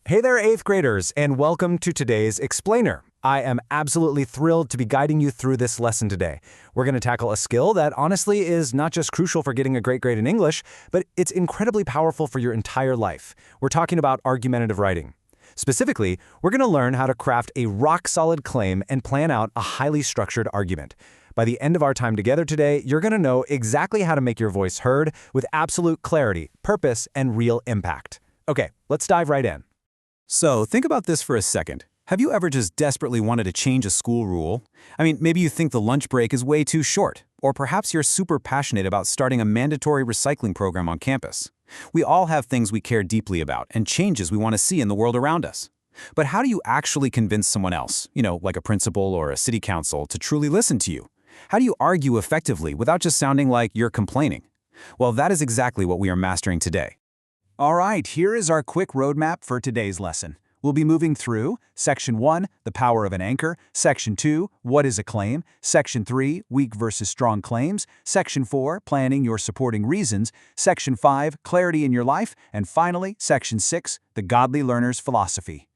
Hey there, 8th graders, and welcome to today's Explainer. I am absolutely thrilled to be guiding you through this lesson today. We're going to tackle a skill that honestly is not just crucial for getting a great grade in English, but it's incredibly powerful for your entire life. We're talking about argumentative writing. Specifically, we're going to learn how to craft a rock-solid claim and plan out a highly structured argument. By the end of our time together today, you're going to know exactly how to make your voice heard with absolute clarity, purpose, and real impact. Okay, let's dive right in. So, think about this for a second. Have you ever just desperately wanted to change a school rule? I mean, maybe you think the lunch break is way too short, or perhaps you're super passionate about starting a mandatory recycling program on campus. We all have things we care deeply about and changes we want to see in the world around us. But how do you actually convince someone else, like a principal or a city council, to truly listen to you? How do you argue effectively without just sounding like you're complaining? Well, that is exactly what we are mastering today. All right, here is our quick roadmap for today's lesson. We'll be moving through Section 1, the power of an anchor, Section 2, what is a claim, Section 3, weak versus strong claims, Section 4, planning your supporting reasons, Section 5, clarity in your life, and finally, Section 6, the godly learner's philosophy.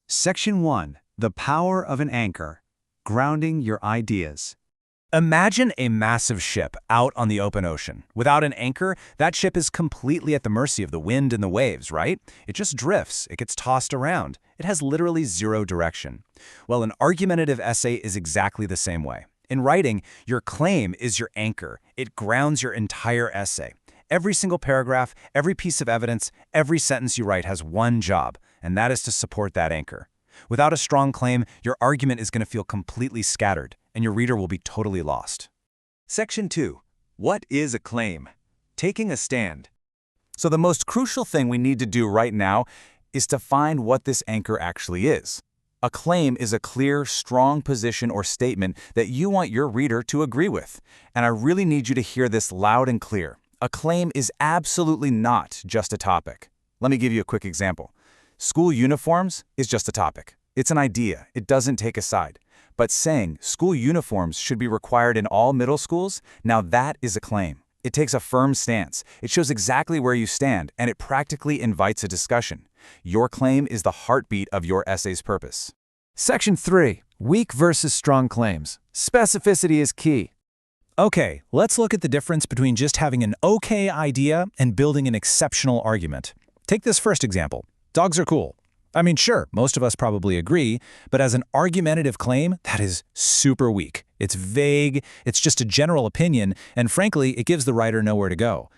Section 1, the power of an anchor, grounding your ideas. Imagine a massive ship out on the open ocean. Without an anchor, that ship is completely at the mercy of the wind and the waves, right? It just drifts, it gets tossed around. It has literally zero direction. Well, an argumentative essay is exactly the same way. In writing, your claim is your anchor. It grounds your entire essay. Every single paragraph, every piece of evidence, every sentence you write has one job, and that is to support that anchor. Without a strong claim, your argument is going to feel completely scattered, and your reader will be totally lost. Section 2. What is a claim? Taking a stand. So the most crucial thing we need to do right now is to find what this anchor actually is. A claim is a clear, strong position or statement that you want your reader to agree with. And I really need you to hear this loud and clear. A claim is absolutely not just a topic. Let me give you a quick example. School uniforms is just a topic. It's an idea. It doesn't take a side. But saying school uniforms should be required in all middle schools, now that is a claim. It takes a firm stance. It shows exactly where you stand, and it practically invites a discussion. Your claim is the heartbeat of your essay's purpose. Section 3. Weak versus strong claims. Specificity is key. Okay, let's look at the difference between just having an okay idea and building an exceptional argument. Take this first example. Dogs are cool. I mean, sure, most of us probably agree, but as an argumentative claim, that is super weak. It's vague, it's just a general opinion, and frankly, it gives the writer nowhere to go.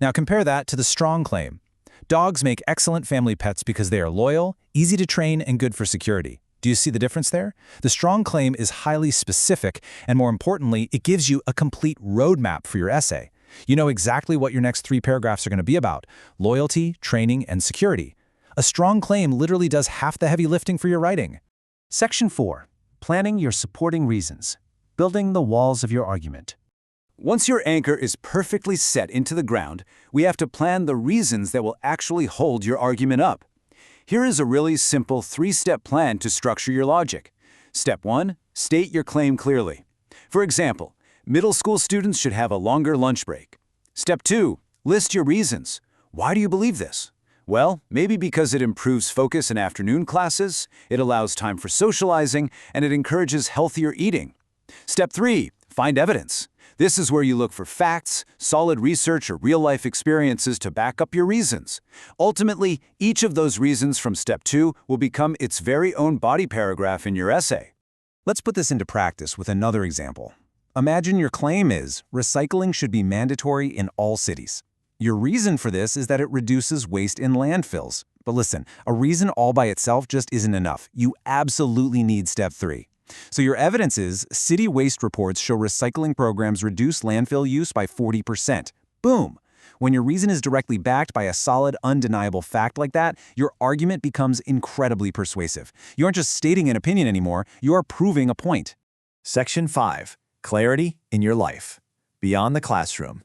Now compare that to the strong claim. Dogs make excellent family pets because they are loyal, easy to train, and good for security. Do you see the difference there? The strong claim is highly specific, and more importantly, it gives you a complete roadmap for your essay. You know exactly what your next 3 paragraphs are going to be about: loyalty, training, and security. A strong claim literally does half the heavy lifting for your writing. Section 4. Planning your supporting reasons. Building the walls of your argument. Once your anchor is perfectly set into the ground, we have to plan the reasons that will actually hold your argument up. Here is a really simple 3-step plan to structure your logic. Step 1. State your claim clearly. For example, middle school students should have a longer lunch break. Step 2. List your reasons. Why do you believe this? Well, maybe because it improves focus in afternoon classes, it allows time for socializing, and it encourages healthier eating. Step 3. Find evidence. This is where you look for facts, solid research, or real-life experiences to back up your reasons. Ultimately, each of those reasons from Step 2 will become its very own body paragraph in your essay. Let's put this into practice with another example. Imagine your claim is, recycling should be mandatory in all cities. Your reason for this is that it reduces waste in landfills. But listen, a reason all by itself just isn't enough. You absolutely need Step 3. So your evidence is, city waste reports show recycling programs reduce landfill use by 40%. Boom! When your reason is directly backed by a solid, undeniable fact like that, your argument becomes incredibly persuasive. You aren't just stating an opinion anymore, you are proving a point. Section 5. Clarity in your life. Beyond the classroom.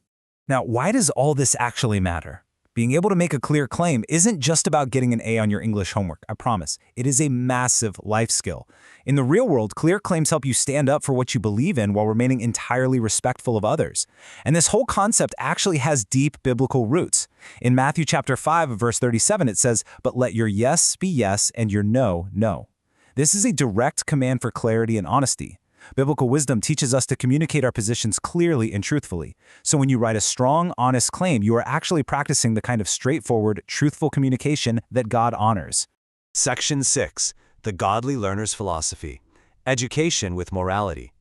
Now, why does all this actually matter? Being able to make a clear claim isn't just about getting an A on your English homework, I promise. It is a massive life skill. In the real world, clear claims help you stand up for what you believe in while remaining entirely respectful of others. And this whole concept actually has deep biblical roots. In Matthew chapter 5, verse 37, it says, "But let your yes be yes and your no, no." This is a direct command for clarity and honesty. Biblical wisdom teaches us to communicate our positions clearly and truthfully. So when you write a strong, honest claim, you are actually practicing the kind of straightforward, truthful communication that God honors. Section 6. The Godly Learner's Philosophy. Education with Morality.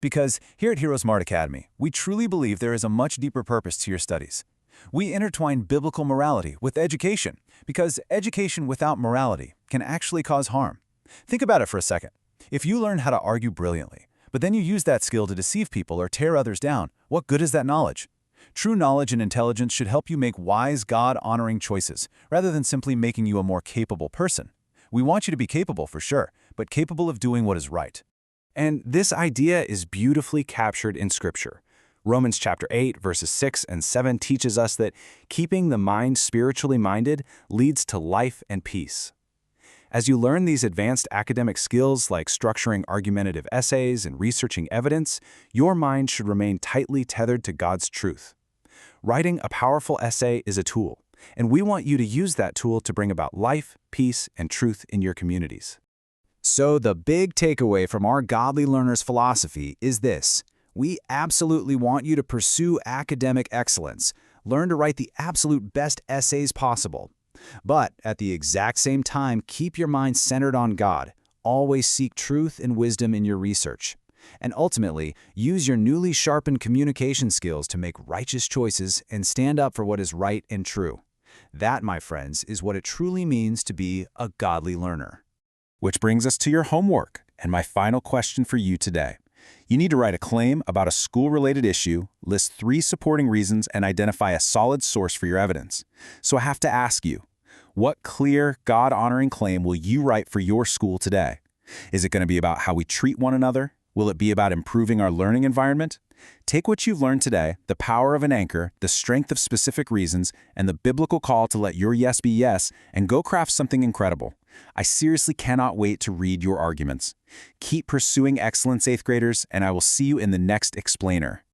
Because here at HeroesMart Academy, we truly believe there is a much deeper purpose to your studies. We intertwine biblical morality with education, because education without morality can actually cause harm. Think about it for a second. If you learn how to argue brilliantly, but then you use that skill to deceive people or tear others down, what good is that knowledge? True knowledge and intelligence should help you make wise, God-honoring choices, rather than simply making you a more capable person. We want you to be capable for sure, but capable of doing what is right. And this idea is beautifully captured in Scripture. Romans chapter 8, verses 6 and 7 teaches us that keeping the mind spiritually minded leads to life and peace. As you learn these advanced academic skills like structuring argumentative essays and researching evidence, your mind should remain tightly tethered to God's truth. Writing a powerful essay is a tool, and we want you to use that tool to bring about life, peace, and truth in your communities. So the big takeaway from our Godly Learner's philosophy is this: we absolutely want you to pursue academic excellence, learn to write the absolute best essays possible. But at the exact same time, keep your mind centered on God. Always seek truth and wisdom in your research. And ultimately, use your newly sharpened communication skills to make righteous choices and stand up for what is right and true. That, my friends, is what it truly means to be a godly learner. Which brings us to your homework and my final question for you today. You need to write a claim about a school-related issue, list 3 supporting reasons, and identify a solid source for your evidence. So I have to ask you, what clear, God-honoring claim will you write for your school today? Is it going to be about how we treat one another? Will it be about improving our learning environment? Take what you've learned today, the power of an anchor, the strength of specific reasons, and the biblical call to let your yes be yes, and go craft something incredible. I seriously cannot wait to read your arguments. Keep pursuing excellence, 8th graders, and I will see you in the next explainer.